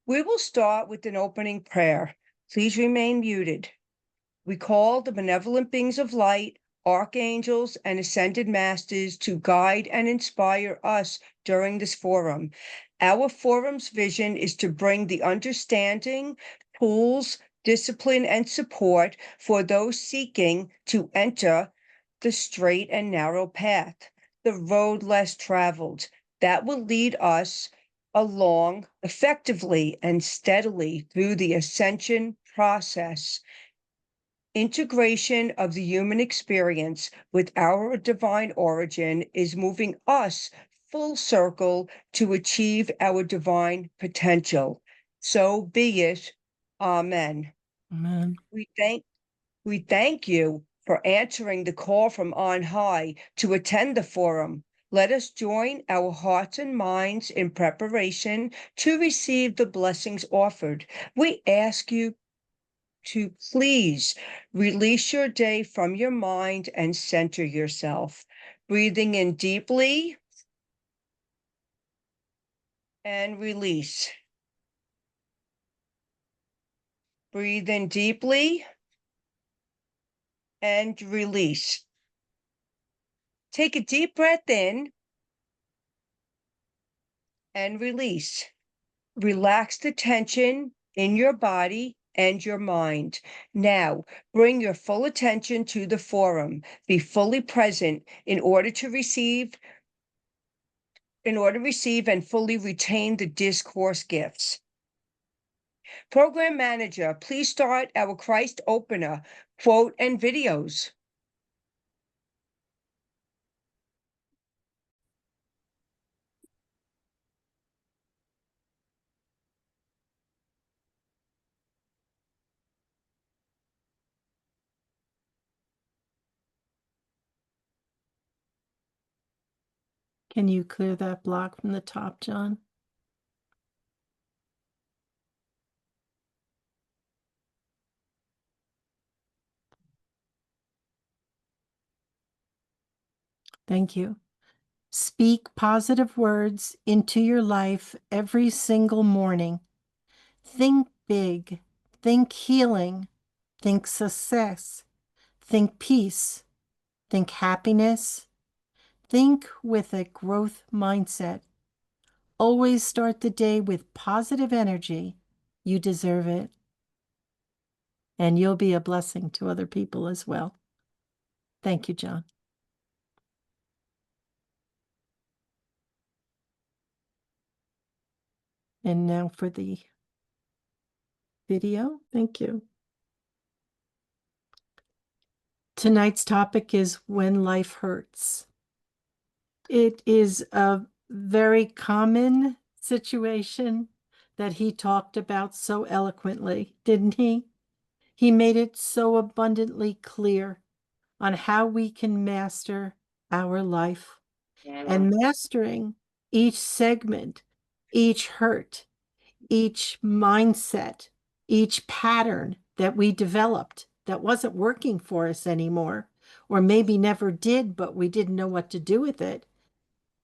We will start with an opening prayer. Please remain muted. We call the benevolent beings of light, archangels, and ascended masters to guide and inspire us during this forum. Our forum's vision is to bring the understanding, tools, discipline, and support for those seeking to enter the straight and narrow path, the road less traveled, that will lead us along effectively and steadily through the ascension process. Integration of the human experience with our divine origin is moving us full circle to achieve our divine potential. So be it. Amen. Amen. We thank you for answering the call from on high to attend the forum. Let us join our hearts and minds in preparation to receive the blessings offered. We ask you to please release your day from your mind and center yourself. Breathing in deeply and release. Breathe in deeply and release. Take a deep breath in and release. Relax the tension in your body and your mind. Now, bring your full attention to the forum. Be fully present in order to receive and fully retain the discourse gifts. Program manager, please start our Christ opener, quote, and videos. Can you clear that block from the top, John? Thank you. Speak positive words into your life every single morning. Think big, think healing, think success, think peace, think happiness, think with a growth mindset. Always start the day with positive energy. You deserve it. And you'll be a blessing to other people as well. Thank you, John. And now for the video. Thank you. Tonight's topic is when life hurts. It is a very common situation that he talked about so eloquently, didn't he? He made it so abundantly clear on how we can master our life. And mastering each segment, each hurt, each mindset, each pattern that we developed that wasn't working for us anymore, or maybe never did, but we didn't know what to do with it.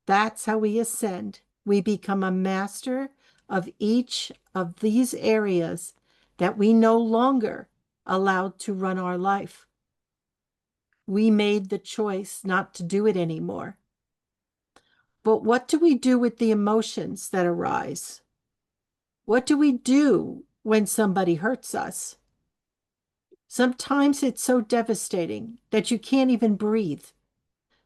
That's how we ascend. We become a master of each of these areas that we no longer allowed to run our life. We made the choice not to do it anymore. But what do we do with the emotions that arise? What do we do when somebody hurts us? Sometimes it's so devastating that you can't even breathe.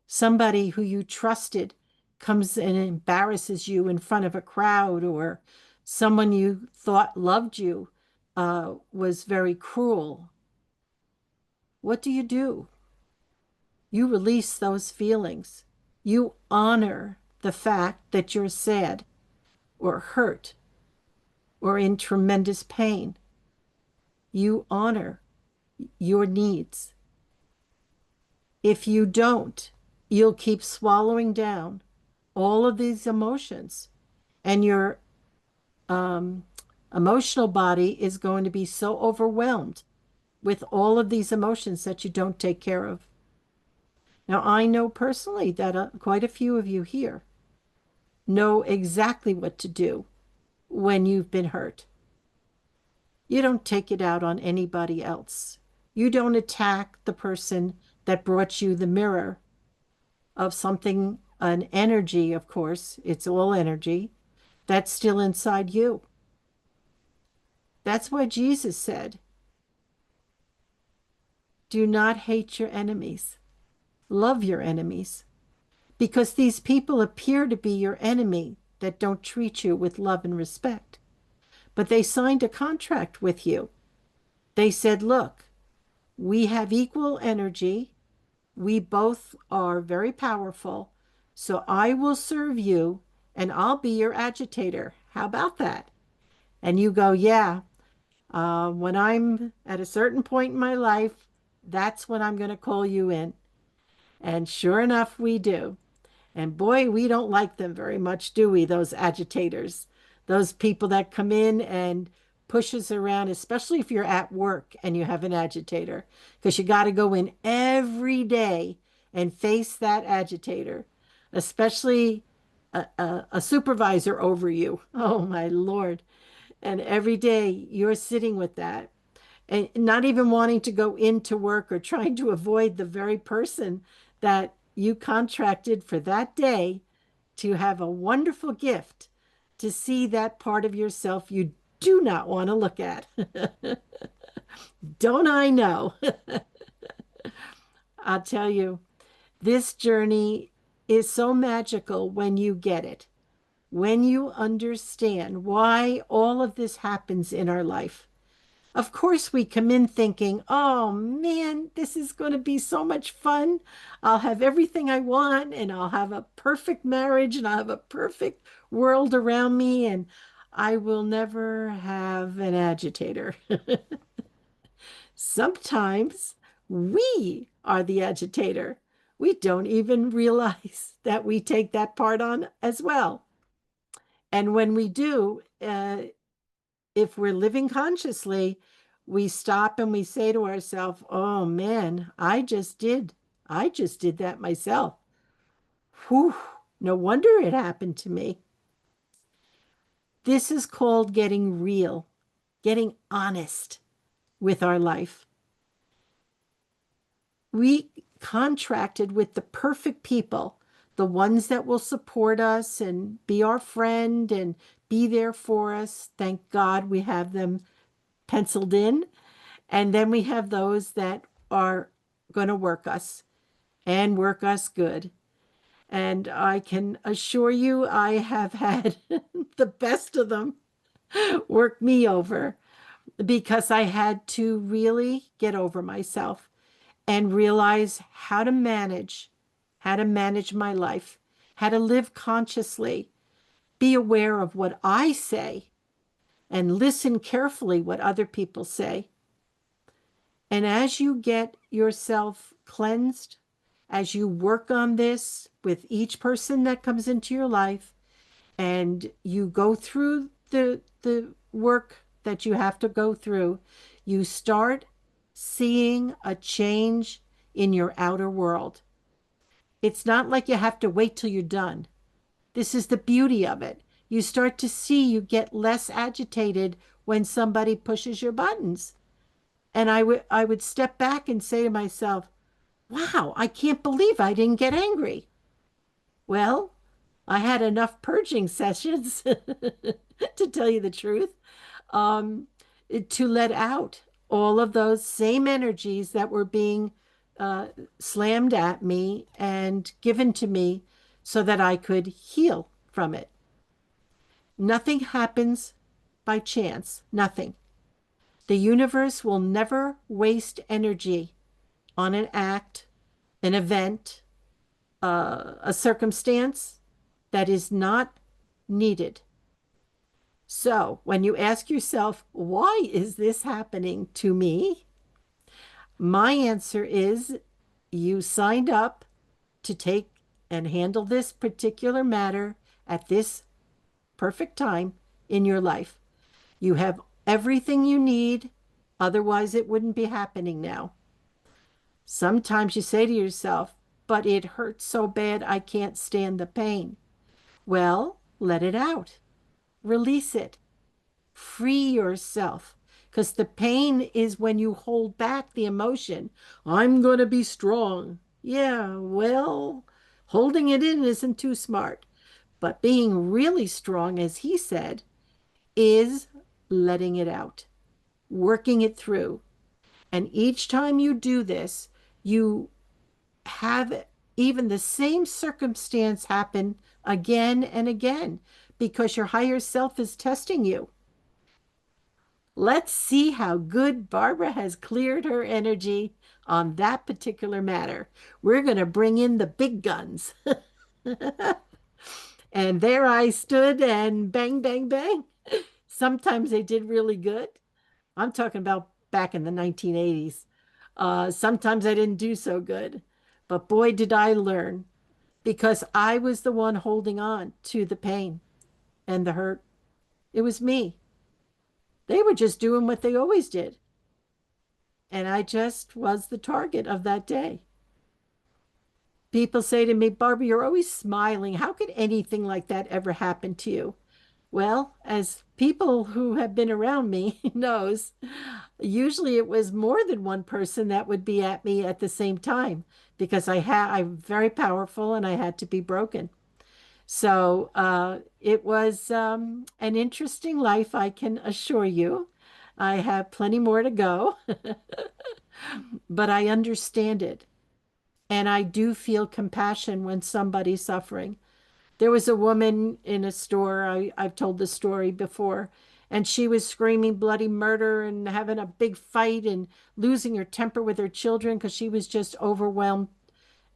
Somebody who you trusted comes and embarrasses you in front of a crowd, or someone you thought loved you was very cruel. What do? You release those feelings. You honor the fact that you're sad or hurt or in tremendous pain. You honor your needs. If you don't, you'll keep swallowing down all of these emotions, and your emotional body is going to be so overwhelmed with all of these emotions that you don't take care of. Now, I know personally that quite a few of you here know exactly what to do when you've been hurt. You don't take it out on anybody else. You don't attack the person that brought you the mirror of something, an energy, of course, it's all energy, that's still inside you. That's why Jesus said, do not hate your enemies, love your enemies, because these people appear to be your enemy that don't treat you with love and respect. But they signed a contract with you. They said, look, we have equal energy. We both are very powerful. So I will serve you and I'll be your agitator. How about that? And you go, yeah, when I'm at a certain point in my life, that's when I'm going to call you in. And sure enough, we do. And boy, we don't like them very much, do we? Those agitators, those people that come in and push us around, especially if you're at work and you have an agitator, because you got to go in every day and face that agitator, especially a supervisor over you. Oh, my Lord. And every day you're sitting with that and not even wanting to go into work or trying to avoid the very person that you contracted for that day to have a wonderful gift to see that part of yourself you do not want to look at. Don't I know? I'll tell you, this journey is so magical when you get it, when you understand why all of this happens in our life. Of course, we come in thinking, oh man, this is going to be so much fun. I'll have everything I want, and I'll have a perfect marriage, and I'll have a perfect world around me, and I will never have an agitator. Sometimes we are the agitator. We don't even realize that we take that part on as well. And when we do, if we're living consciously, we stop and we say to ourselves, oh man, I just did that myself. Whew, no wonder it happened to me. This is called getting real, getting honest with our life. We contracted with the perfect people, the ones that will support us and be our friend and be there for us. Thank God we have them penciled in. And then we have those that are going to work us and work us good. And I can assure you, I have had the best of them work me over because I had to really get over myself and realize how to manage my life, how to live consciously, be aware of what I say, and listen carefully what other people say. And as you get yourself cleansed, as you work on this with each person that comes into your life, and you go through the work that you have to go through, you start seeing a change in your outer world. It's not like you have to wait till you're done. This is the beauty of it. You start to see you get less agitated when somebody pushes your buttons. And I would step back and say to myself, wow, I can't believe I didn't get angry. Well, I had enough purging sessions, to tell you the truth, um, to let out all of those same energies that were being slammed at me and given to me so that I could heal from it. Nothing happens by chance, nothing. The universe will never waste energy on an act, an event, a circumstance that is not needed. So when you ask yourself, why is this happening to me? My answer is you signed up to take and handle this particular matter at this perfect time in your life. You have everything you need, otherwise it wouldn't be happening now. Sometimes you say to yourself, but it hurts so bad I can't stand the pain. Well, let it out. Release it. Free yourself. Because the pain is when you hold back the emotion. I'm going to be strong. Yeah, well, holding it in isn't too smart. But being really strong, as he said, is letting it out, working it through. And each time you do this, you have even the same circumstance happen again and again because your higher self is testing you. Let's see how good Barbara has cleared her energy on that particular matter. We're going to bring in the big guns. And there I stood and bang, bang, bang. Sometimes they did really good. I'm talking about back in the 1980s. Sometimes I didn't do so good. But boy, did I learn because I was the one holding on to the pain and the hurt. It was me. They were just doing what they always did. And I just was the target of that day. People say to me, Barbara, you're always smiling. How could anything like that ever happen to you? Well, as people who have been around me knows, usually it was more than one person that would be at me at the same time because I'm very powerful and I had to be broken. So it was an interesting life, I can assure you. I have plenty more to go, but I understand it. And I do feel compassion when somebody's suffering. There was a woman in a store, I've told the story before, and she was screaming bloody murder and having a big fight and losing her temper with her children because she was just overwhelmed.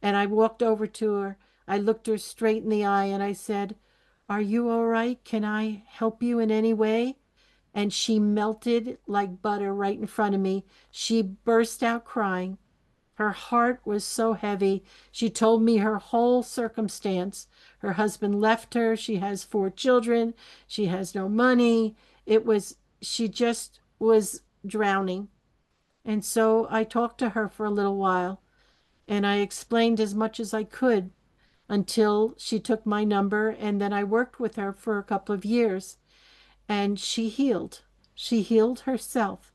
And I walked over to her. I looked her straight in the eye and I said, are you all right? Can I help you in any way? And she melted like butter right in front of me. She burst out crying. Her heart was so heavy. She told me her whole circumstance. Her husband left her. She has 4 children. She has no money. She just was drowning. And so I talked to her for a little while and I explained as much as I could until she took my number. And then I worked with her for a couple of years and she healed. She healed herself.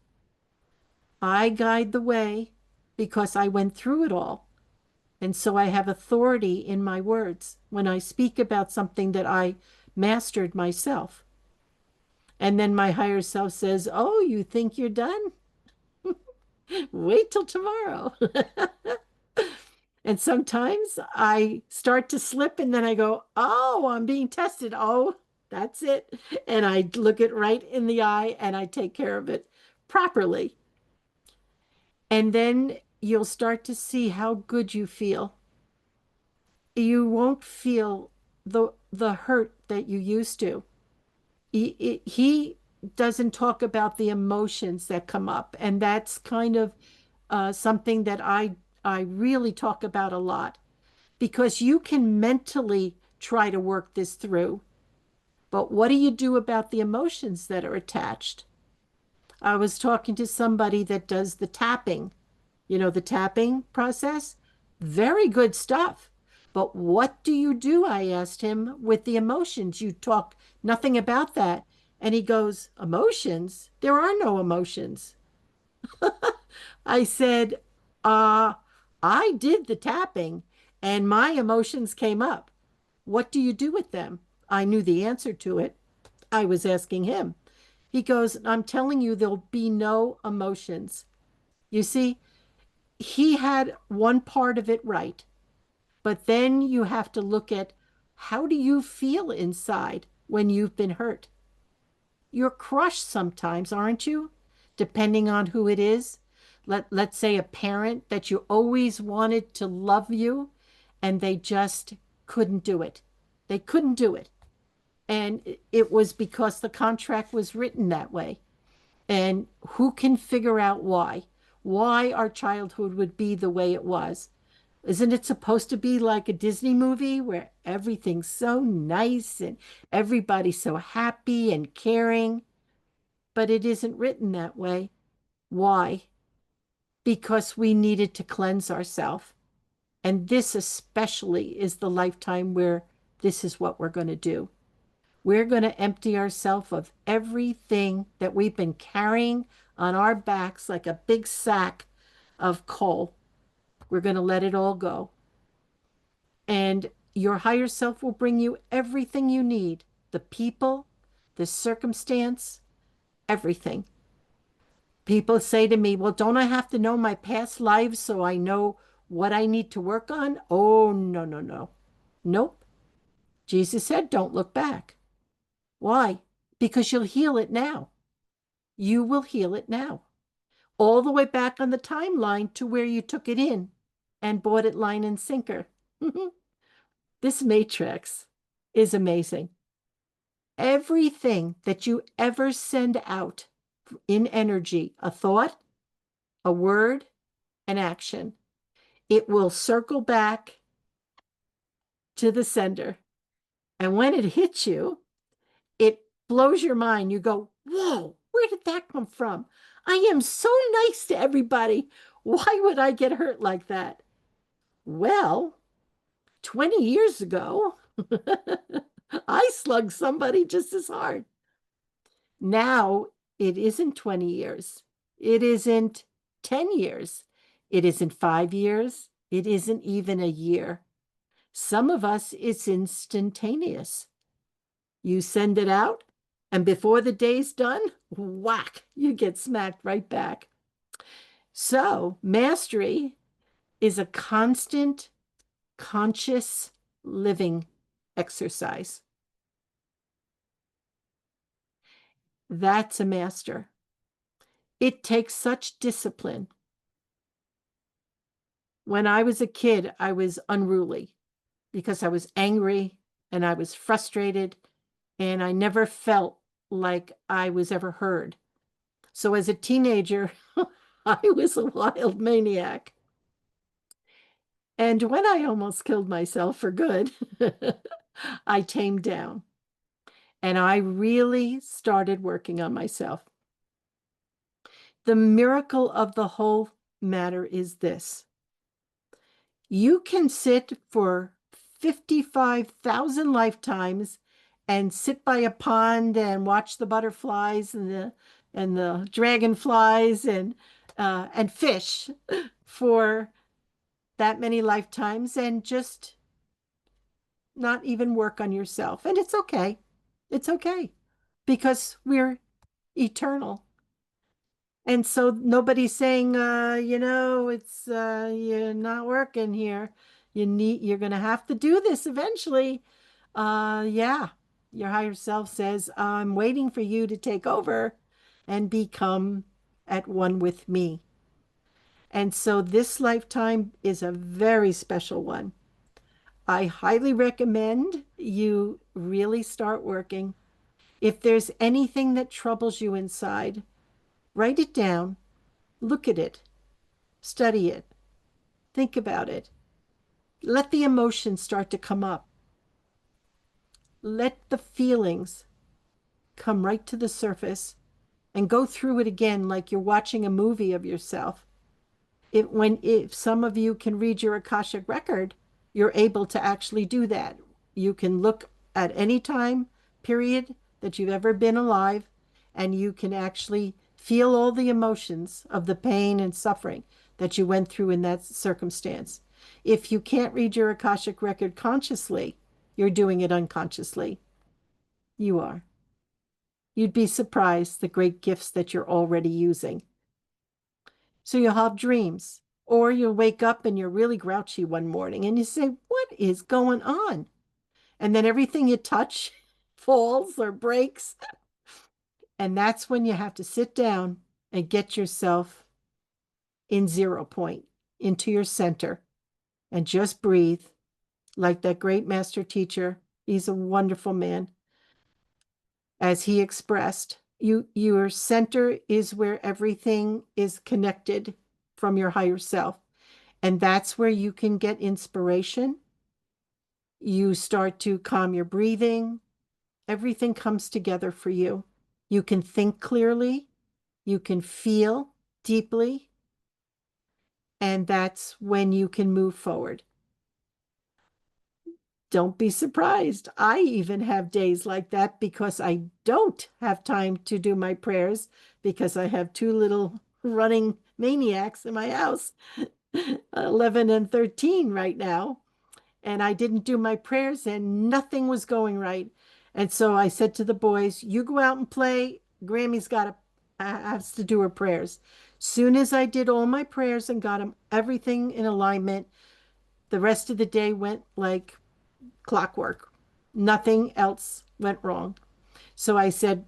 I guide the way because I went through it all. And so I have authority in my words when I speak about something that I mastered myself. And then my higher self says, oh, you think you're done? Wait till tomorrow. And sometimes I start to slip and then I go, oh, I'm being tested. Oh, that's it. And I look it right in the eye and I take care of it properly. And then you'll start to see how good you feel. You won't feel the hurt that you used to. He doesn't talk about the emotions that come up, and that's kind of something that I really talk about a lot because you can mentally try to work this through, but what do you do about the emotions that are attached? I was talking to somebody that does the tapping, the tapping process. Very good stuff. But what do you do? I asked him with the emotions. You talk nothing about that. And he goes, emotions? There are no emotions. I said, uh, I did the tapping and my emotions came up. What do you do with them? I knew the answer to it. I was asking him. He goes, I'm telling you, there'll be no emotions. You see, he had one part of it right, but then you have to look at how do you feel inside when you've been hurt? You're crushed sometimes, aren't you? Depending on who it is. Let's say a parent that you always wanted to love you and they just couldn't do it. They couldn't do it. And it was because the contract was written that way. And who can figure out why? Why our childhood would be the way it was? Isn't it supposed to be like a Disney movie where everything's so nice and everybody's so happy and caring? But it isn't written that way. Why? Because we needed to cleanse ourselves. And this especially is the lifetime where this is what we're going to do. We're going to empty ourselves of everything that we've been carrying on our backs like a big sack of coal. We're going to let it all go. And your higher self will bring you everything you need, the people, the circumstance, everything. People say to me, well, don't I have to know my past lives so I know what I need to work on? Oh, no, no, no. Nope. Jesus said, don't look back. Why? Because you'll heal it now. You will heal it now. All the way back on the timeline to where you took it in and bought it line and sinker. This matrix is amazing. Everything that you ever send out in energy, a thought, a word, an action, it will circle back to the sender. And when it hits you, it blows your mind. You go, whoa, where did that come from? I am so nice to everybody. Why would I get hurt like that? Well, 20 years ago, I slugged somebody just as hard. Now it isn't 20 years. It isn't 10 years. It isn't 5 years. It isn't even a year. Some of us, it's instantaneous. You send it out, and before the day's done, whack, you get smacked right back. So, mastery is a constant, conscious living exercise. That's a master. It takes such discipline. When I was a kid, I was unruly because I was angry and I was frustrated and I never felt like I was ever heard. So as a teenager, I was a wild maniac. And when I almost killed myself for good, I tamed down and I really started working on myself. The miracle of the whole matter is this. You can sit for 55,000 lifetimes and sit by a pond and watch the butterflies and the dragonflies and fish for that many lifetimes and just not even work on yourself. And it's okay. It's okay because we're eternal. And so nobody's saying, it's you're not working here. You're gonna have to do this eventually. Yeah, your higher self says, I'm waiting for you to take over and become at one with me. And so this lifetime is a very special one. I highly recommend you really start working. If there's anything that troubles you inside, write it down, look at it, study it, think about it. Let the emotions start to come up. Let the feelings come right to the surface and go through it again like you're watching a movie of yourself. If some of you can read your Akashic record, you're able to actually do that. You can look at any time period that you've ever been alive, and you can actually feel all the emotions of the pain and suffering that you went through in that circumstance. If you can't read your Akashic record consciously, you're doing it unconsciously. You are. You'd be surprised the great gifts that you're already using. So you'll have dreams, or you'll wake up and you're really grouchy one morning and you say, what is going on? And then everything you touch falls or breaks. And that's when you have to sit down and get yourself in 0 point, into your center, and just breathe like that great master teacher. He's a wonderful man. As he expressed, your center is where everything is connected from your higher self. And that's where you can get inspiration. You start to calm your breathing. Everything comes together for you. You can think clearly. You can feel deeply. And that's when you can move forward. don't be surprised. I even have days like that because I don't have time to do my prayers because I have two little running maniacs in my house, 11 and 13 right now. And I didn't do my prayers and nothing was going right. And so I said to the boys, you go out and play. Grammy's got to has to do her prayers. Soon as I did all my prayers and got them everything in alignment, the rest of the day went like clockwork. Nothing else went wrong. So I said,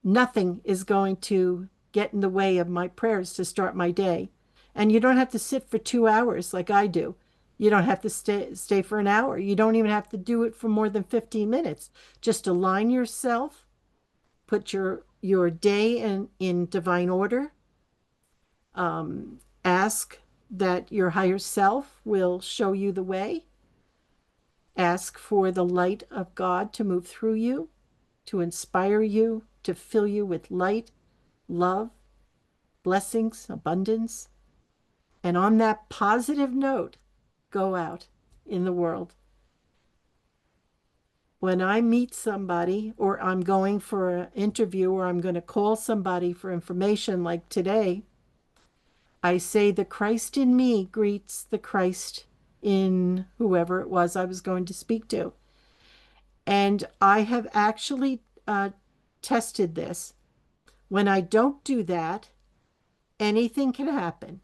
nothing is going to get in the way of my prayers to start my day. And you don't have to sit for 2 hours like I do. You don't have to stay for an hour. You don't even have to do it for more than 15 minutes. Just align yourself, put your day in divine order. Ask that your higher self will show you the way. Ask for the light of God to move through you, to inspire you, to fill you with light, love, blessings, abundance. And on that positive note, go out in the world. When I meet somebody, or I'm going for an interview, or I'm going to call somebody for information like today, I say the Christ in me greets the Christ in whoever it was I was going to speak to. And I have actually tested this. When I don't do that, anything can happen.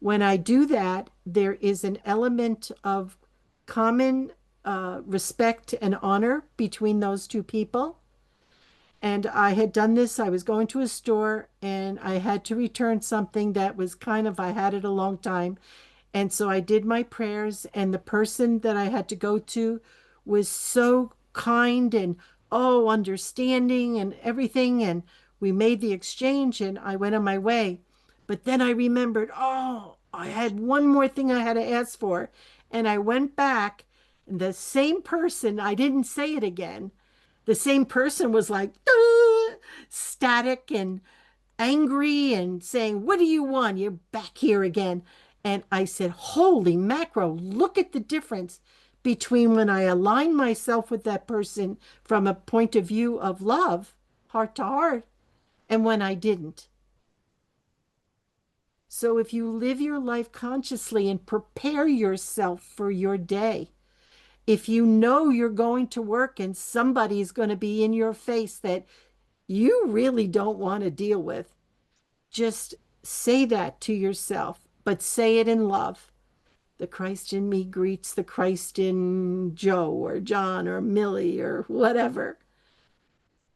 When I do that, there is an element of common respect and honor between those two people. And I had done this. I was going to a store and I had to return something that was kind of, I had it a long time. And so I did my prayers, and the person that I had to go to was so kind and, oh, understanding and everything. And we made the exchange and I went on my way. But then I remembered, oh, I had one more thing I had to ask for. And I went back, and the same person, I didn't say it again. The same person was like static and angry and saying, what do you want? You're back here again. And I said, holy macro, look at the difference between when I align myself with that person from a point of view of love, heart to heart, and when I didn't. So if you live your life consciously and prepare yourself for your day, if you know you're going to work and somebody's going to be in your face that you really don't want to deal with, just say that to yourself, but say it in love. The Christ in me greets the Christ in Joe or John or Millie or whatever.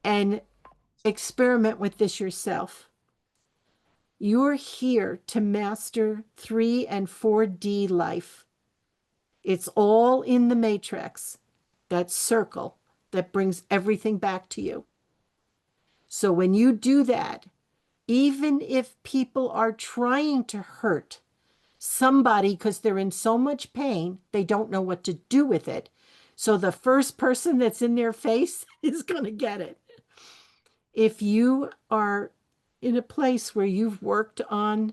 And experiment with this yourself. You're here to master 3 and 4D life. It's all in the matrix, that circle that brings everything back to you. So when you do that, even if people are trying to hurt somebody because they're in so much pain, they don't know what to do with it. So the first person that's in their face is going to get it. If you are in a place where you've worked on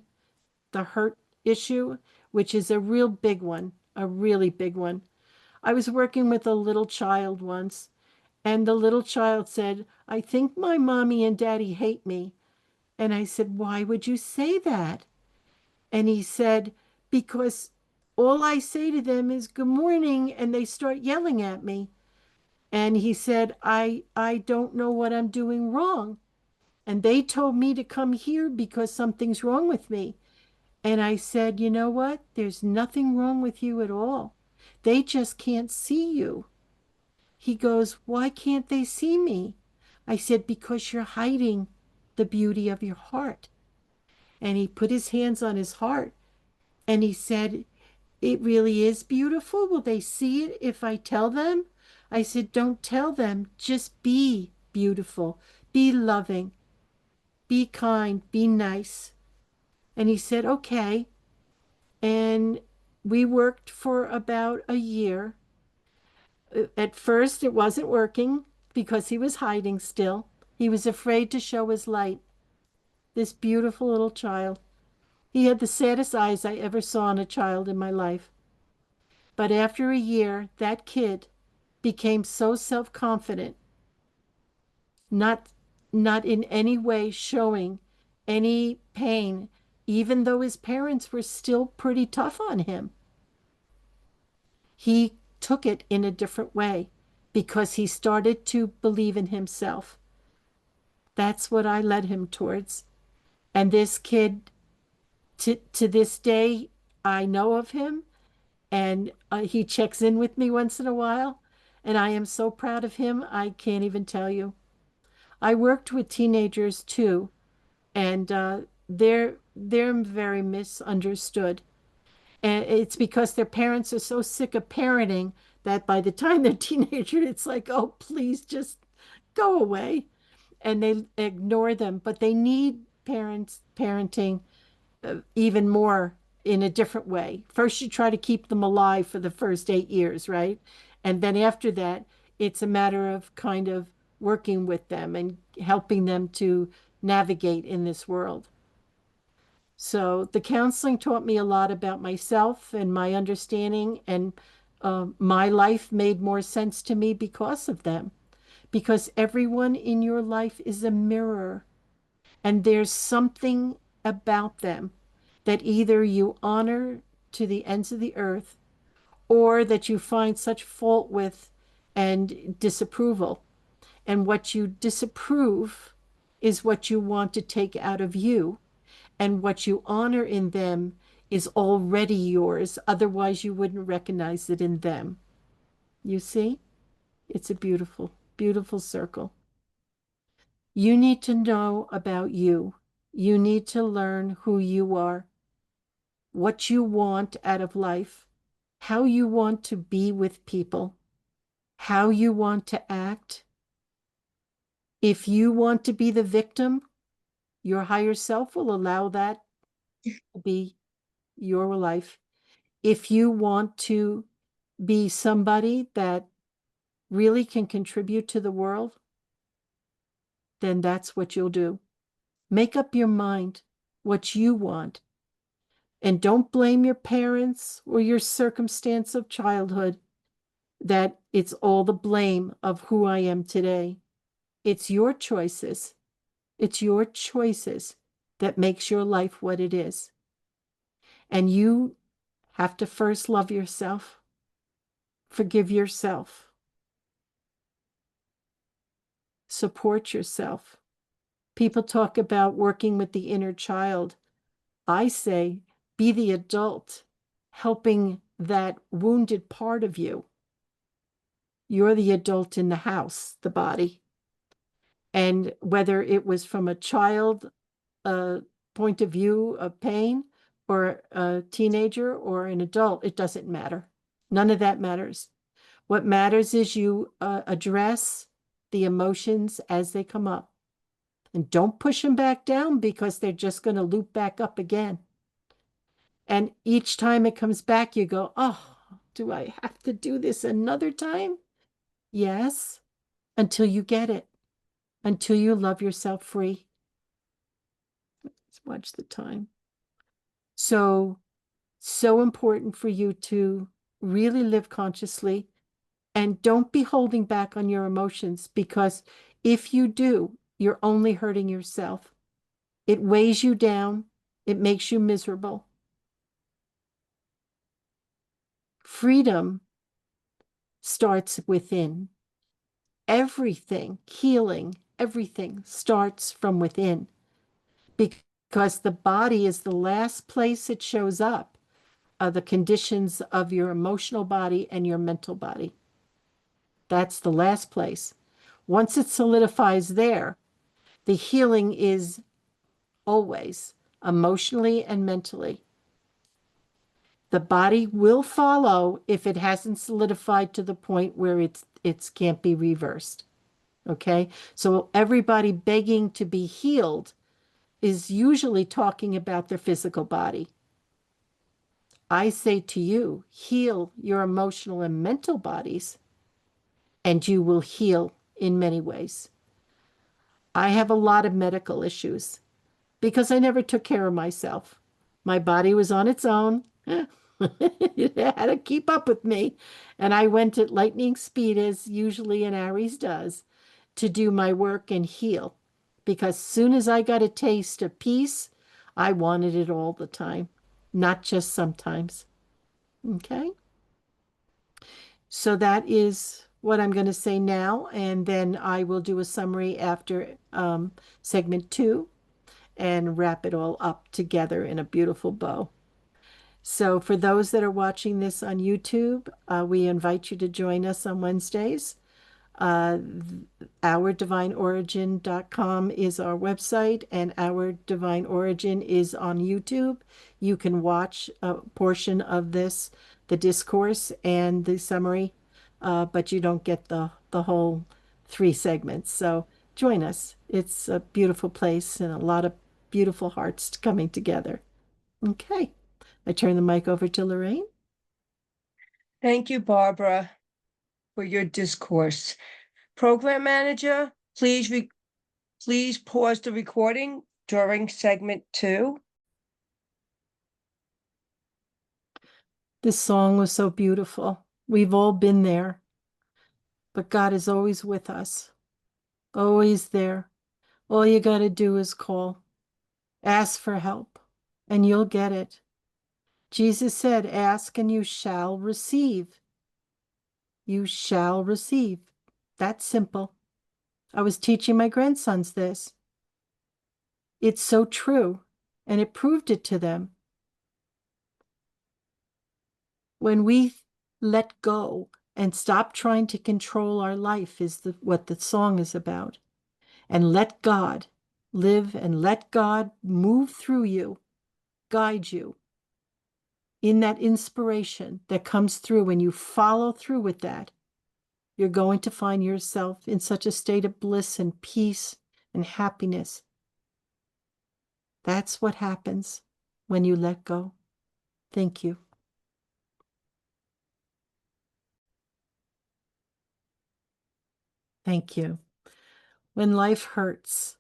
the hurt issue, which is a real big one, a really big one. I was working with a little child once, and the little child said, I think my mommy and daddy hate me. And I said, why would you say that? And he said, because all I say to them is good morning, and they start yelling at me. And he said, I don't know what I'm doing wrong. And they told me to come here because something's wrong with me. And I said, you know what? There's nothing wrong with you at all. They just can't see you. He goes, why can't they see me? I said, because you're hiding the beauty of your heart. And he put his hands on his heart and he said, it really is beautiful. Will they see it if I tell them? I said, don't tell them. Just be beautiful. Be loving. Be kind. Be nice. And he said, okay. And we worked for about a year. At first, it wasn't working because he was hiding still. He was afraid to show his light. This beautiful little child. He had the saddest eyes I ever saw in a child in my life. But after a year, that kid became so self-confident, not not in any way showing any pain, even though his parents were still pretty tough on him. He took it in a different way because he started to believe in himself. That's what I led him towards. And this kid, to this day, I know of him, and he checks in with me once in a while. And I am so proud of him, I can't even tell you. I worked with teenagers too, and they're very misunderstood. And it's because their parents are so sick of parenting that by the time they're teenager, it's like, oh, please just go away. And they ignore them, but they need parents parenting even more in a different way. First, you try to keep them alive for the first 8 years, right? And then after that, it's a matter of kind of working with them and helping them to navigate in this world. So the counseling taught me a lot about myself and my understanding, and my life made more sense to me because of them. Because everyone in your life is a mirror, and there's something about them that either you honor to the ends of the earth or that you find such fault with and disapproval. And what you disapprove is what you want to take out of you, and what you honor in them is already yours. Otherwise, you wouldn't recognize it in them. You see? It's a beautiful, beautiful circle. You need to know about you. You need to learn who you are, what you want out of life, how you want to be with people, how you want to act. If you want to be the victim, your higher self will allow that to be your life. If you want to be somebody that really can contribute to the world, then that's what you'll do. Make up your mind what you want. And don't blame your parents or your circumstance of childhood that it's all the blame of who I am today. It's your choices. It's your choices that makes your life what it is. And you have to first love yourself, forgive yourself, support yourself. People talk about working with the inner child. I say, be the adult helping that wounded part of you. You're the adult in the house, the body. And whether it was from a child point of view of pain, or a teenager or an adult, it doesn't matter. None of that matters. What matters is you address the emotions as they come up. And don't push them back down, because they're just going to loop back up again. And each time it comes back, you go, oh, do I have to do this another time? Yes, until you get it, until you love yourself free. Let's watch the time. So important for you to really live consciously, and don't be holding back on your emotions, because if you do, you're only hurting yourself. It weighs you down. It makes you miserable. Freedom starts within. Everything, healing, everything starts from within, because the body is the last place it shows up, the conditions of your emotional body and your mental body. That's the last place. Once it solidifies there, the healing is always emotionally and mentally. The body will follow if it hasn't solidified to the point where it can't be reversed. Okay? So everybody begging to be healed is usually talking about their physical body. I say to you, heal your emotional and mental bodies, and you will heal in many ways. I have a lot of medical issues because I never took care of myself. My body was on its own. It had to keep up with me. And I went at lightning speed, as usually an Aries does, to do my work and heal. Because soon as I got a taste of peace, I wanted it all the time, not just sometimes. Okay? So that is what I'm going to say now. And then I will do a summary after segment 2 and wrap it all up together in a beautiful bow. So, for those that are watching this on YouTube, we invite you to join us on Wednesdays. Uh, OurDivineOrigin.com is our website, and Our Divine Origin is on YouTube. You can watch a portion of this, the discourse and the summary, but you don't get the whole 3 segments. So, join us. It's a beautiful place and a lot of beautiful hearts coming together. Okay. I turn the mic over to Lorraine. Thank you, Barbara, for your discourse. Program manager, please pause the recording during segment 2. This song was so beautiful. We've all been there, but God is always with us, always there. All you got to do is call, ask for help, and you'll get it. Jesus said, ask and you shall receive. You shall receive. That's simple. I was teaching my grandsons this. It's so true, and it proved it to them. When we let go and stop trying to control our life is what the song is about, and let God live and let God move through you, guide you in that inspiration that comes through. When you follow through with that, you're going to find yourself in such a state of bliss and peace and happiness. That's what happens when you let go. Thank you. Thank you. When life hurts,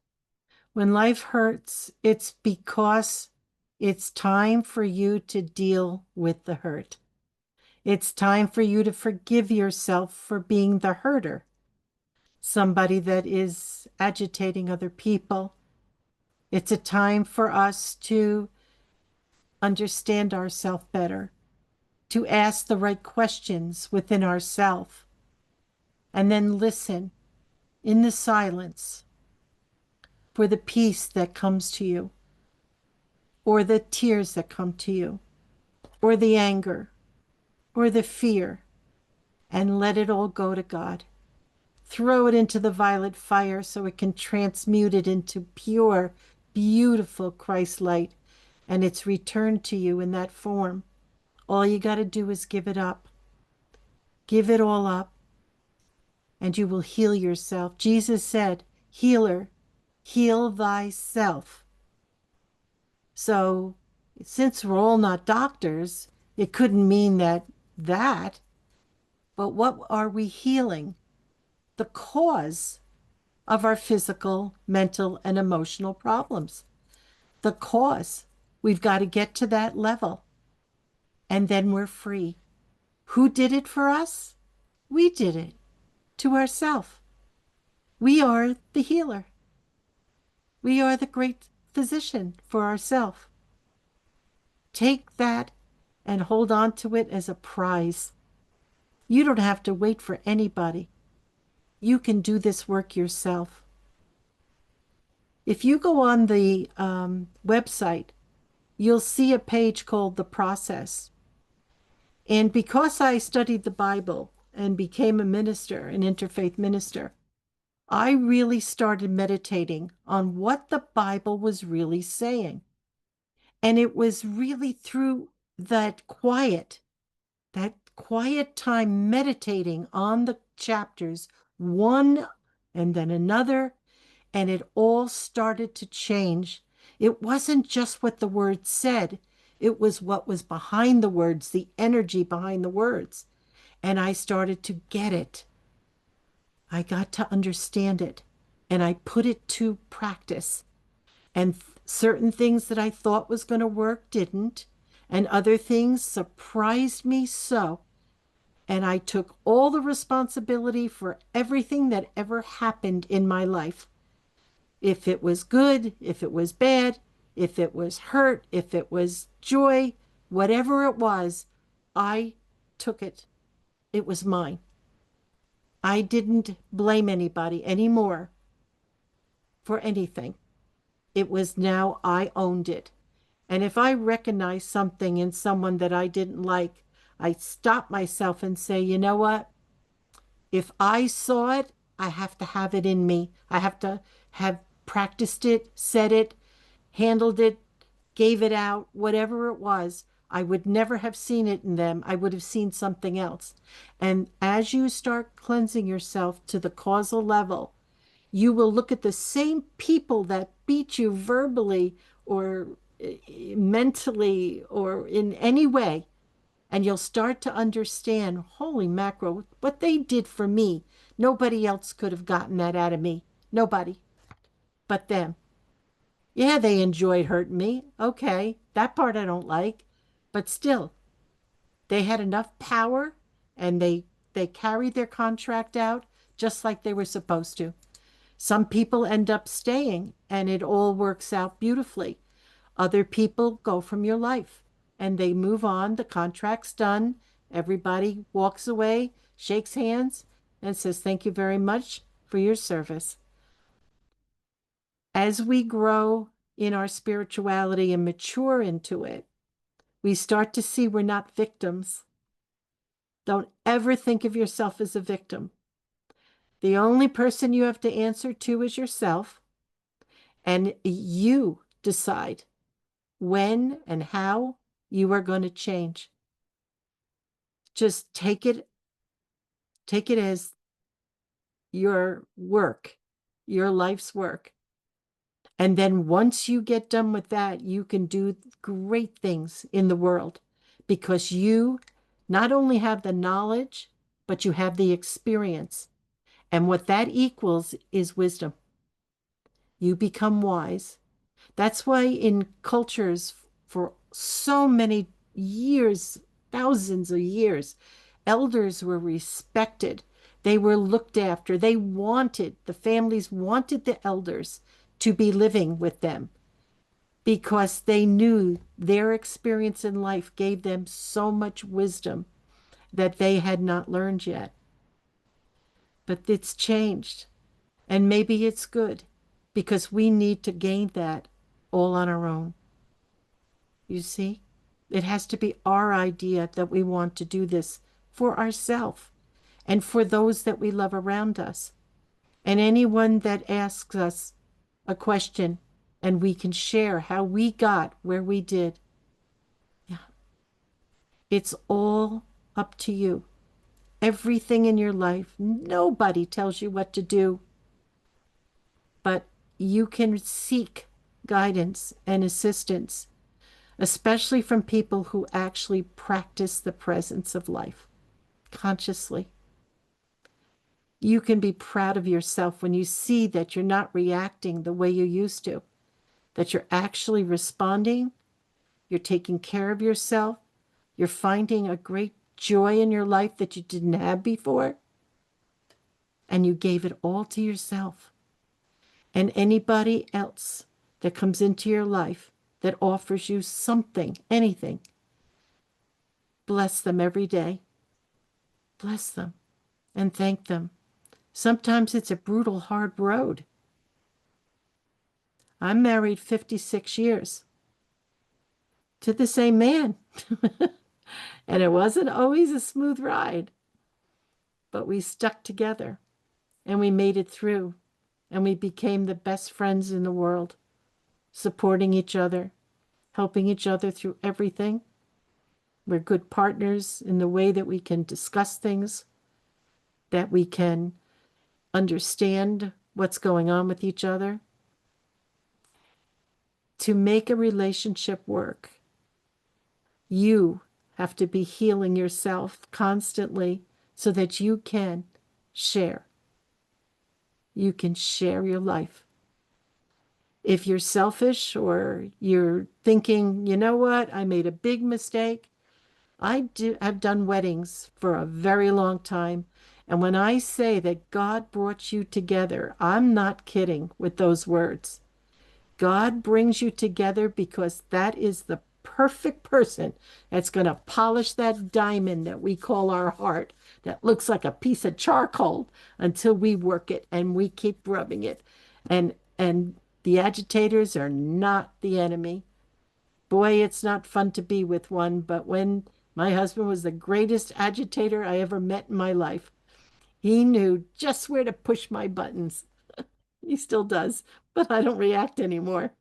it's because it's time for you to deal with the hurt. It's time for you to forgive yourself for being the hurter, somebody that is agitating other people. It's a time for us to understand ourselves better, to ask the right questions within ourselves, and then listen in the silence for the peace that comes to you, or the tears that come to you, or the anger, or the fear, and let it all go to God. Throw it into the violet fire so it can transmute it into pure, beautiful Christ light, and it's returned to you in that form. All you got to do is give it up. Give it all up, and you will heal yourself. Jesus said, healer, heal thyself. So, since we're all not doctors, it couldn't mean that. But what are we healing? The cause of our physical, mental, and emotional problems. The cause. We've got to get to that level. And then we're free. Who did it for us? We did it to ourselves. We are the healer. We are the great physician for ourselves. Take that and hold on to it as a prize. You don't have to wait for anybody. You can do this work yourself. If you go on the website, you'll see a page called The Process. And because I studied the Bible and became a minister, an interfaith minister, I really started meditating on what the Bible was really saying. And it was really through that quiet time meditating on the chapters, one and then another, and it all started to change. It wasn't just what the words said, it was what was behind the words, the energy behind the words. And I started to get it. I got to understand it, and I put it to practice. And certain things that I thought was going to work didn't. and other things surprised me so. And I took all the responsibility for everything that ever happened in my life. If it was good, if it was bad, if it was hurt, if it was joy, whatever it was, I took it. It was mine. I didn't blame anybody anymore for anything. It was now I owned it. And if I recognize something in someone that I didn't like, I stop myself and say, you know what? If I saw it, I have to have it in me. I have to have practiced it, said it, handled it, gave it out, whatever it was. I would never have seen it in them. I would have seen something else. And as you start cleansing yourself to the causal level, you will look at the same people that beat you verbally or mentally or in any way, and you'll start to understand, holy mackerel, what they did for me. Nobody else could have gotten that out of me. Nobody but them. Yeah, they enjoyed hurting me. Okay, that part I don't like. But still, they had enough power and they carried their contract out just like they were supposed to. Some people end up staying and it all works out beautifully. Other people go from your life and they move on. The contract's done. Everybody walks away, shakes hands, and says, thank you very much for your service. As we grow in our spirituality and mature into it, we start to see we're not victims. Don't ever think of yourself as a victim. The only person you have to answer to is yourself, and you decide when and how you are going to change. Just take it as your work, your life's work. And then once you get done with that, you can do great things in the world because you not only have the knowledge, but you have the experience. And what that equals is wisdom. You become wise. That's why in cultures for so many years, thousands of years, elders were respected. They were looked after. The families wanted the elders to be living with them because they knew their experience in life gave them so much wisdom that they had not learned yet. But it's changed. And maybe it's good because we need to gain that all on our own. You see, it has to be our idea that we want to do this for ourselves and for those that we love around us. And anyone that asks us a question and we can share how we got where we did. Yeah. It's all up to you. Everything in your life, nobody tells you what to do, but you can seek guidance and assistance, especially from people who actually practice the presence of life consciously. You can be proud of yourself when you see that you're not reacting the way you used to, that you're actually responding, you're taking care of yourself, you're finding a great joy in your life that you didn't have before, and you gave it all to yourself. And anybody else that comes into your life that offers you something, anything, bless them every day. Bless them and thank them. Sometimes it's a brutal, hard road. I'm married 56 years to the same man. And it wasn't always a smooth ride, but we stuck together and we made it through and we became the best friends in the world, supporting each other, helping each other through everything. We're good partners in the way that we can discuss things, that we can understand what's going on with each other. To make a relationship work, you have to be healing yourself constantly so that you can share. You can share your life. If you're selfish or you're thinking, you know what, I made a big mistake. I've done weddings for a very long time. And when I say that God brought you together, I'm not kidding with those words. God brings you together because that is the perfect person that's going to polish that diamond that we call our heart, that looks like a piece of charcoal until we work it and we keep rubbing it. And the agitators are not the enemy. Boy, it's not fun to be with one, but when my husband was the greatest agitator I ever met in my life, he knew just where to push my buttons. He still does, but I don't react anymore.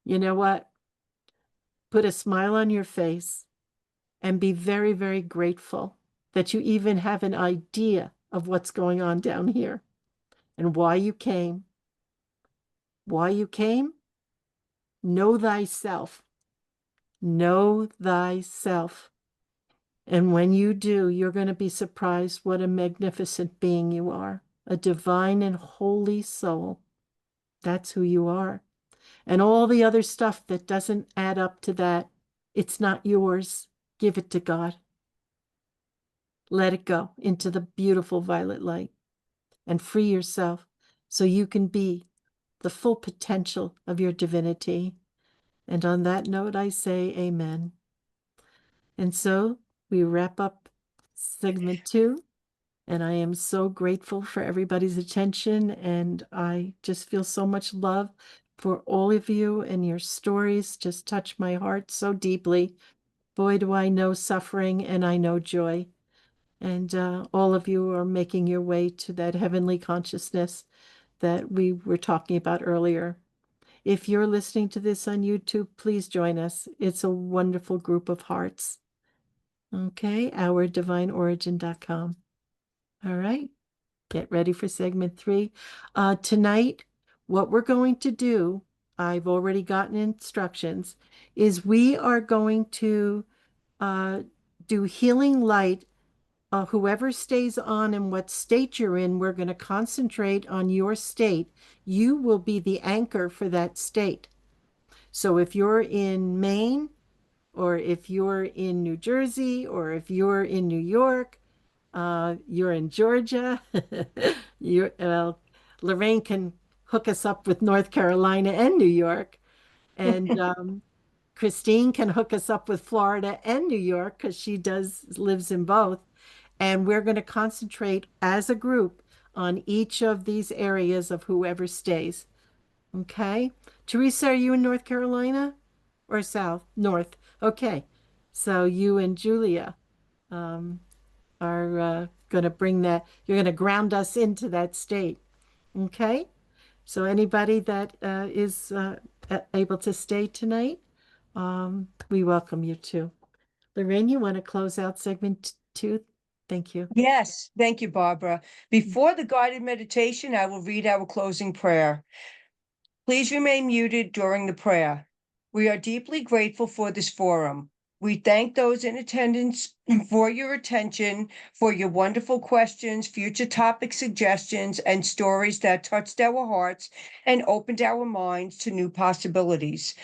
You know what? Put a smile on your face and be very, very grateful that you even have an idea of what's going on down here and why you came. Why you came? Know thyself. Know thyself. And when you do, you're going to be surprised what a magnificent being you are, a divine and holy soul. That's who you are. And all the other stuff that doesn't add up to that, it's not yours. Give it to God. Let it go into the beautiful violet light and free yourself so you can be the full potential of your divinity. And on that note, I say amen. And so we wrap up segment 2. And I am so grateful for everybody's attention. And I just feel so much love for all of you, and your stories just touch my heart so deeply. Boy, do I know suffering and I know joy. And all of you are making your way to that heavenly consciousness that we were talking about earlier. If you're listening to this on YouTube, please join us. It's a wonderful group of hearts. Okay, ourdivineorigin.com. All right, get ready for segment 3. Tonight, what we're going to do, I've already gotten instructions, is we are going to do healing light. Whoever stays on in what state you're in, we're going to concentrate on your state. You will be the anchor for that state. So if you're in Maine, or if you're in New Jersey, or if you're in New York, you're in Georgia, Lorraine can hook us up with North Carolina and New York. And Christine can hook us up with Florida and New York because she lives in both. And we're going to concentrate as a group on each of these areas of whoever stays. Okay. Teresa, are you in North Carolina or South? North. Okay. So you and Julia are going to bring that, you're going to ground us into that state. Okay. So anybody that is able to stay tonight, we welcome you too. Lorraine, you want to close out segment 2? Thank you. Yes, thank you, Barbara. Before the guided meditation, I will read our closing prayer. Please remain muted during the prayer. We are deeply grateful for this forum. We thank those in attendance for your attention, for your wonderful questions, future topic suggestions, and stories that touched our hearts and opened our minds to new possibilities.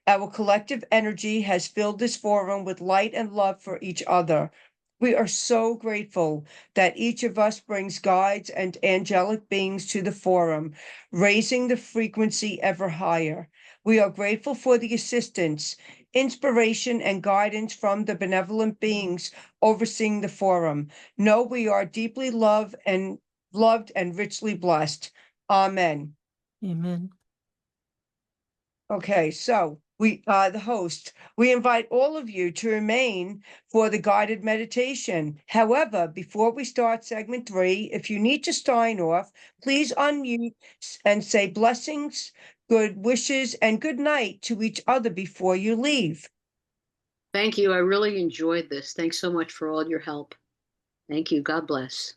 Our collective energy has filled this forum with light and love for each other. We are so grateful that each of us brings guides and angelic beings to the forum, raising the frequency ever higher. We are grateful for the assistance, inspiration, and guidance from the benevolent beings overseeing the forum. Know we are deeply loved and richly blessed. Amen. Amen. Okay, so the host, we invite all of you to remain for the guided meditation. However, before we start segment 3, if you need to sign off, please unmute and say blessings, good wishes, and good night to each other before you leave. Thank you. I really enjoyed this. Thanks so much for all your help. Thank you. God bless.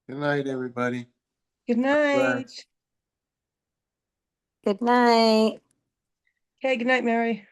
Good night, everybody. Good night. Good night. Okay, good night, Mary.